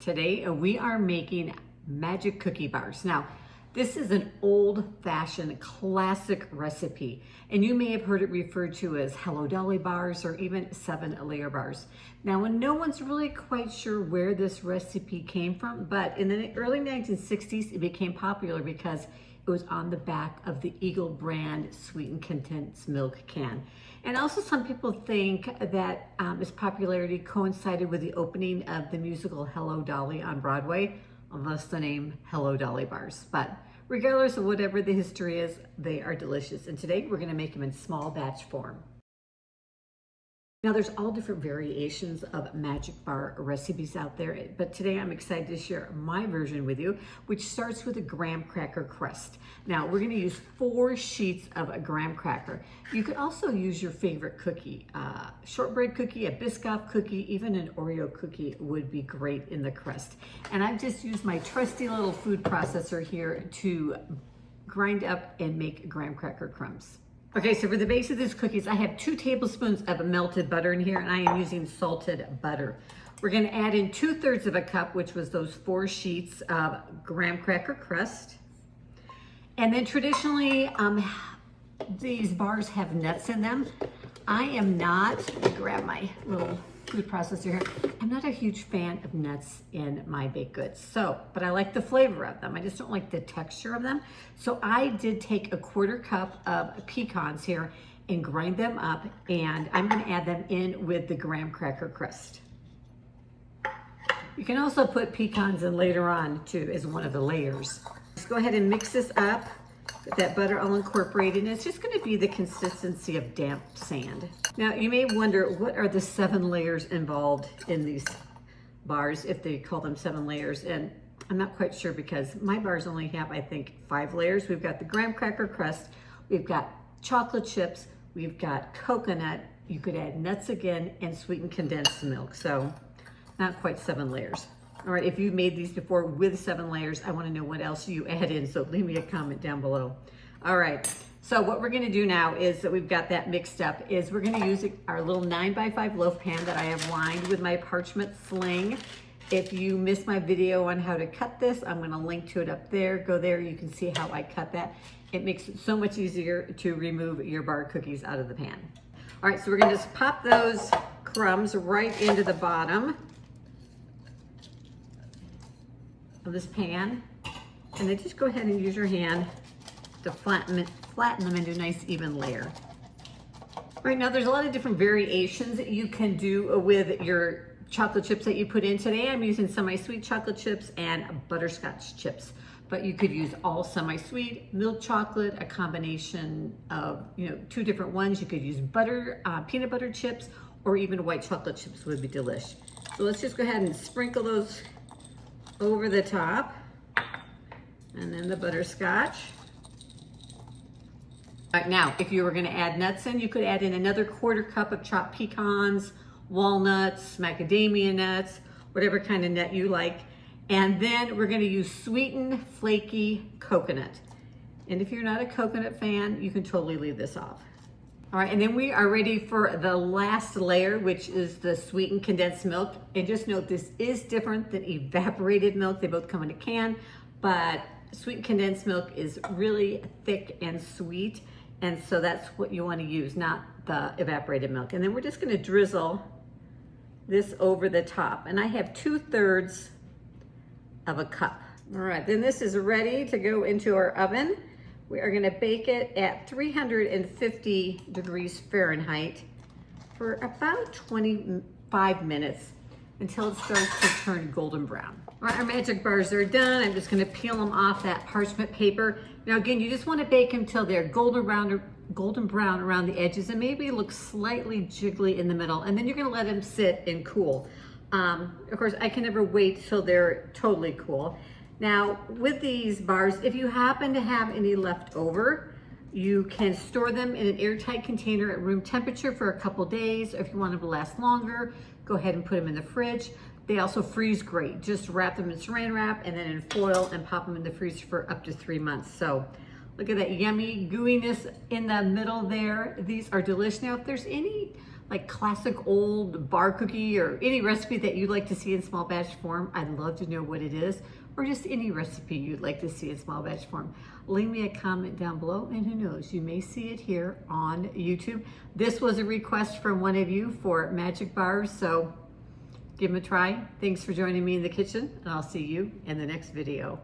Today we are making magic cookie bars. Now, this is an old-fashioned classic recipe, and you may have heard it referred to as Hello Dolly bars or even 7-layer bars. Now, no one's really quite sure where this recipe came from, but in the early 1960s, it became popular because it was on the back of the Eagle brand sweetened condensed milk can. And also some people think that its popularity coincided with the opening of the musical Hello Dolly on Broadway, thus the name Hello Dolly bars. But regardless of whatever the history is, they are delicious. And today we're gonna make them in small batch form. Now there's all different variations of magic bar recipes out there, but today I'm excited to share my version with you, which starts with a graham cracker crust. Now we're gonna use 4 sheets of a graham cracker. You could also use your favorite cookie, shortbread cookie, a Biscoff cookie, even an Oreo cookie would be great in the crust. And I've just used my trusty little food processor here to grind up and make graham cracker crumbs. Okay, so for the base of these cookies, I have 2 tablespoons of melted butter in here, and I am using salted butter. We're gonna add in 2/3 of a cup, which was those 4 sheets of graham cracker crust. And then traditionally, these bars have nuts in them. I am not, let me grab my little food processor here. I'm not a huge fan of nuts in my baked goods. But I like the flavor of them. I just don't like the texture of them. So I did take a 1/4 cup of pecans here and grind them up, and I'm gonna add them in with the graham cracker crust. You can also put pecans in later on too as one of the layers. Just go ahead and mix this up. Get that butter all incorporated, and it's just gonna be the consistency of damp sand. Now, you may wonder, what are the 7 layers involved in these bars, if they call them 7 layers? And I'm not quite sure because my bars only have, I think, 5 layers. We've got the graham cracker crust, we've got chocolate chips, we've got coconut, you could add nuts again, and sweetened condensed milk. So, not quite 7 layers. All right, if you've made these before with 7 layers, I wanna know what else you add in, so leave me a comment down below. All right, so what we're gonna do now is that we've got that mixed up, is we're gonna use our little 9x5 loaf pan that I have lined with my parchment sling. If you missed my video on how to cut this, I'm gonna link to it up there. Go there, you can see how I cut that. It makes it so much easier to remove your bar cookies out of the pan. All right, so we're gonna just pop those crumbs right into the bottom of this pan, and then just go ahead and use your hand to flatten them into a nice even layer. Right now, there's a lot of different variations that you can do with your chocolate chips that you put in. Today, I'm using semi-sweet chocolate chips and butterscotch chips, but you could use all semi-sweet, milk chocolate, a combination of 2 different ones. You could use butter, peanut butter chips, or even white chocolate chips would be delish. So let's just go ahead and sprinkle those over the top, and then the butterscotch. All right, now, if you were gonna add nuts in, you could add in another 1/4 cup of chopped pecans, walnuts, macadamia nuts, whatever kind of nut you like. And then we're gonna use sweetened, flaky coconut. And if you're not a coconut fan, you can totally leave this off. All right, and then we are ready for the last layer, which is the sweetened condensed milk. And just note, this is different than evaporated milk. They both come in a can, but sweetened condensed milk is really thick and sweet. And so that's what you wanna use, not the evaporated milk. And then we're just gonna drizzle this over the top. And I have 2/3 of a cup. All right, then this is ready to go into our oven. We are gonna bake it at 350 degrees Fahrenheit for about 25 minutes until it starts to turn golden brown. All right, our magic bars are done. I'm just gonna peel them off that parchment paper. Now again, you just wanna bake them till they're golden brown around the edges and maybe look slightly jiggly in the middle. And then you're gonna let them sit and cool. Of course, I can never wait till they're totally cool. Now, with these bars, if you happen to have any left over, you can store them in an airtight container at room temperature for a couple days. Or if you want them to last longer, go ahead and put them in the fridge. They also freeze great. Just wrap them in saran wrap and then in foil and pop them in the freezer for up to 3 months. So look at that yummy gooiness in the middle there. These are delicious. Now, if there's any like classic old bar cookie or any recipe that you'd like to see in small batch form, I'd love to know what it is, or just any recipe you'd like to see in small batch form. Leave me a comment down below, and who knows, you may see it here on YouTube. This was a request from one of you for magic bars, so give them a try. Thanks for joining me in the kitchen, and I'll see you in the next video.